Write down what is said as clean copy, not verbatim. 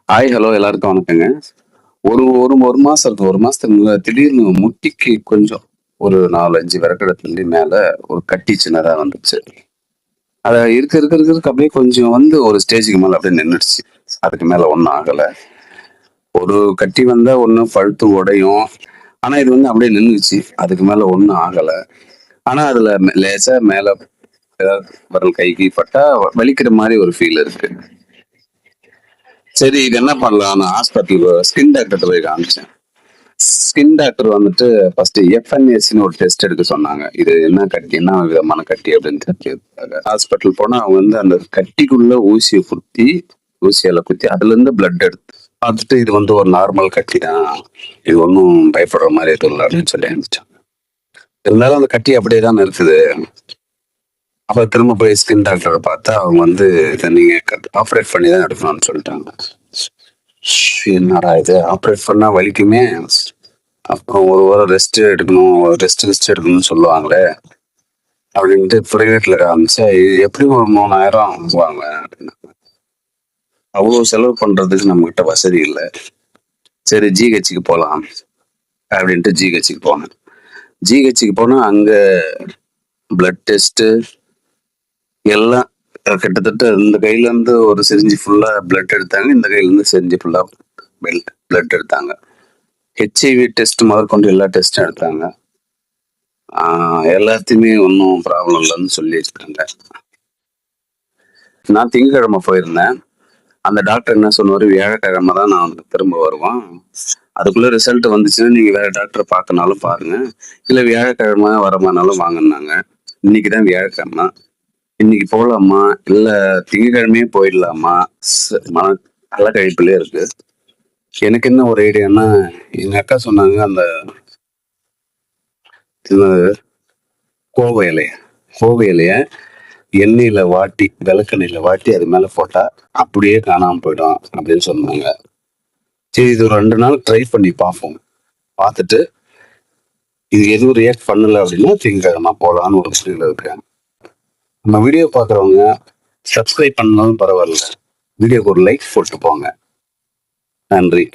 Hi hello எல்லாருக்கும் வணக்கங்க. ஒரு ஒரு ஒரு மாசம் இருக்கு. ஒரு மாசத்துக்கு முன்னாடி திடீர்னு முட்டிக்கு கொஞ்சம் ஒரு 4, 5 விரக்கடை தள்ளி மேல ஒரு கட்டி சின்னதா வந்துச்சு. அத இருக்க அப்படியே கொஞ்சம் வந்து ஒரு ஸ்டேஜ்க்கு மேல அப்படியே நின்னுடுச்சு. அதுக்கு மேல ஒண்ணும் ஆகல. ஒரு கட்டி வந்தா ஒண்ணு பழுத்து உடையும். ஆனா இது வந்து அப்படியே நின்னுச்சு. அதுக்கு மேல ஒண்ணும் ஆகல. ஆனா அதுல லேசா மேல ஏதாவது விரல் கைக்கு பட்டா வலிக்கிற மாரி ஒரு ஃபீல் இருக்கு. சரி இது என்ன பண்ணலாம்? நான் ஹாஸ்பிட்டல் ஸ்கின் டாக்டர்ட்ட போய் காமிச்சேன். ஸ்கின் டாக்டர் வந்துட்டு ஃபர்ஸ்ட் எஃப்என்ஏசின்னு ஒரு டெஸ்ட் எடுக்க சொன்னாங்க. இது என்ன கட்டி, என்ன விதமான கட்டி அப்படின்னு ஹாஸ்பிட்டல் போனா அவங்க வந்து அந்த கட்டிக்குள்ள ஊசியை குத்தி, ஊசியால குத்தி அதுல இருந்து பிளட் எடுத்து பார்த்துட்டு இது வந்து ஒரு நார்மல் கட்டி தான், இது ஒன்றும் பயப்படுற மாதிரி எதுவும் இல்லை அப்படின்னு சொல்லி அனுப்பிச்சாங்க. இருந்தாலும் அந்த கட்டி அப்படியே தான் இருக்குது. அப்புறம் திரும்ப போய் ஸ்கின் டாக்டரை பார்த்தா அவங்க வந்து இதை நீங்க ஆப்ரேட் பண்ணி தான் எடுக்கணும்னு சொல்லிட்டாங்க. என்னடா இது, ஆப்ரேட் பண்ணா வலிக்குமே, அப்புறம் ஒரு வாரம் ரெஸ்ட் எடுக்கணும், ரெஸ்ட் எடுக்கணும்னு சொல்லுவாங்களே அப்படின்ட்டு பிரைவேட்ல காமிச்சா இது எப்படி ஒரு 3000 வாங்குவாங்க அப்படின்னு. அவ்வளவு செலவு பண்றதுக்கு நம்ம கிட்ட வசதி இல்லை. சரி ஜிஹெச்சுக்கு போகலாம் அப்படின்ட்டு ஜிஹெச்சுக்கு போனேன். ஜிஹெச்சுக்கு போனா அங்க பிளட் டெஸ்ட் எல்லாம் கிட்டத்தட்ட இந்த கையில இருந்து ஒரு சிரிஞ்சு ஃபுல்லா பிளட் எடுத்தாங்க, இந்த கையில இருந்து சிரிஞ்சு ஃபுல்லா பிளட் எடுத்தாங்க. ஹெச்ஐவி டெஸ்ட் முதற்கொண்டு எல்லா டெஸ்டும் எடுத்தாங்க. எல்லாத்தையுமே ஒன்றும் ப்ராப்ளம் இல்லைன்னு சொல்லியிருக்காங்க. நான் திங்கக்கிழமை போயிருந்தேன். அந்த டாக்டர் என்ன சொன்னாரு, வியாழக்கிழமை தான் நான் வந்து திரும்ப வருவான், அதுக்குள்ள ரிசல்ட் வந்துச்சுன்னா நீங்க வேற டாக்டர் பார்க்கனாலும் பாருங்க, இல்ல வியாழக்கிழமை வரமானாலும் வாங்கினாங்க. இன்னைக்கு தான் வியாழக்கிழமை, இன்னைக்கு போகலாமா இல்ல திங்கக்கிழமையே போயிடலாமா, மன நல்ல கழிப்புலயே இருக்கு. எனக்கு என்ன ஒரு ஐடியான்னா, எங்க அக்கா சொன்னாங்க அந்த கோவை இலைய எண்ணெயில வாட்டி, விளக்கெண்ணெயில வாட்டி அது மேல போட்டா அப்படியே காணாம போயிடும் அப்படின்னு சொன்னாங்க. சரி இது ஒரு 2 நாள் ட்ரை பண்ணி பார்ப்போம். பார்த்துட்டு இது எதுவும் ரியாக்ட் பண்ணல அப்படின்னா திங்கக்கிழமை போலான்னு ஒரு முடிவுல இருக்கேன். நம்ம வீடியோ பார்க்குறவங்க சப்ஸ்கிரைப் பண்ணாலும் பரவாயில்ல, வீடியோக்கு ஒரு லைக் போட்டு போங்க. நன்றி.